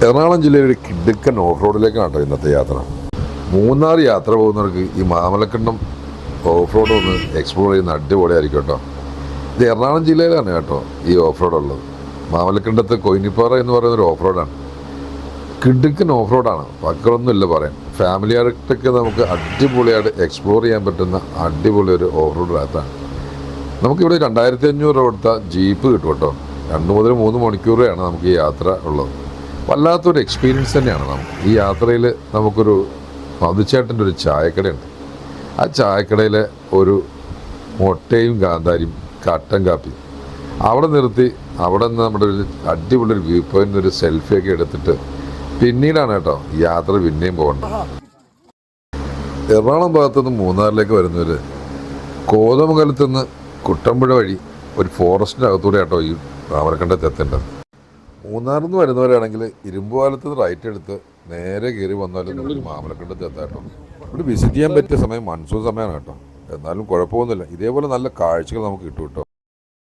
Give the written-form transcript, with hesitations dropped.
എറണാകുളം ജില്ലയിൽ ഒരു കിടുക്കൻ ഓഫ് റോഡിലേക്കാണ് കേട്ടോ ഇന്നത്തെ യാത്ര. മൂന്നാർ യാത്ര പോകുന്നവർക്ക് ഈ മാമലക്കണ്ടം ഓഫ് റോഡ് ഒന്ന് എക്സ്പ്ലോർ ചെയ്യുന്ന അടിപൊളിയായിരിക്കും കേട്ടോ. ഇത് എറണാകുളം ജില്ലയിലാണ് കേട്ടോ ഈ ഓഫ് റോഡ് ഉള്ളത്. മാമലക്കണ്ടത്ത് കൊയിനിപ്പാറ എന്ന് പറയുന്നൊരു ഓഫ് റോഡാണ്. കിടുക്കൻ ഓഫ് റോഡാണ്, പക്കളൊന്നുമില്ല പറയാൻ. ഫാമിലി ആയിട്ടൊക്കെ നമുക്ക് അടിപൊളിയായിട്ട് എക്സ്പ്ലോർ ചെയ്യാൻ പറ്റുന്ന അടിപൊളി ഒരു ഓഫ് റോഡ് യാത്രയാണ്. നമുക്കിവിടെ 2500 രൂപ കൊടുത്ത ജീപ്പ് കിട്ടും കേട്ടോ. 2 മുതൽ 3 മണിക്കൂറാണ് നമുക്ക് ഈ യാത്ര ഉള്ളത്. വല്ലാത്തൊരു എക്സ്പീരിയൻസ് തന്നെയാണ് നമുക്ക് ഈ യാത്രയിൽ. നമുക്കൊരു മധുച്ചേട്ടൻ്റെ ഒരു ചായക്കടയുണ്ട്. ആ ചായക്കടയിലെ ഒരു മുട്ടയും കാന്താരിയും കട്ടൻ കാപ്പിയും അവിടെ നിർത്തി അവിടെ നിന്ന് നമ്മുടെ ഒരു അടിപൊളി ഒരു വ്യൂ പോയിന്റ് ഒരു സെൽഫിയൊക്കെ എടുത്തിട്ട് പിന്നീടാണ് കേട്ടോ യാത്ര പിന്നെയും പോകേണ്ടത്. എറണാകുളം ഭാഗത്തുനിന്ന് മൂന്നാറിലേക്ക് വരുന്നവർ കോതമംഗലത്ത് നിന്ന് കുട്ടമ്പുഴ വഴി ഒരു ഫോറസ്റ്റിൻ്റെ അകത്തൂടെ കേട്ടോ ഈ മാമലക്കണ്ടത്ത് എത്തേണ്ടത്. മൂന്നാറിൽ നിന്ന് വരുന്നവരാണെങ്കിൽ ഇരുമ്പുപാലത്ത് നിന്ന് റൈറ്റ് എടുത്ത് നേരെ കയറി വന്നാലും നമുക്ക് മാമലക്കണ്ടത്ത് എത്താം കേട്ടോ. ഇവിടെ വിസിറ്റ് ചെയ്യാൻ പറ്റിയ സമയം മൺസൂൺ സമയമാണ് കേട്ടോ. എന്നാലും കുഴപ്പമൊന്നുമില്ല, ഇതേപോലെ നല്ല കാഴ്ചകൾ നമുക്ക് കിട്ടും കേട്ടോ.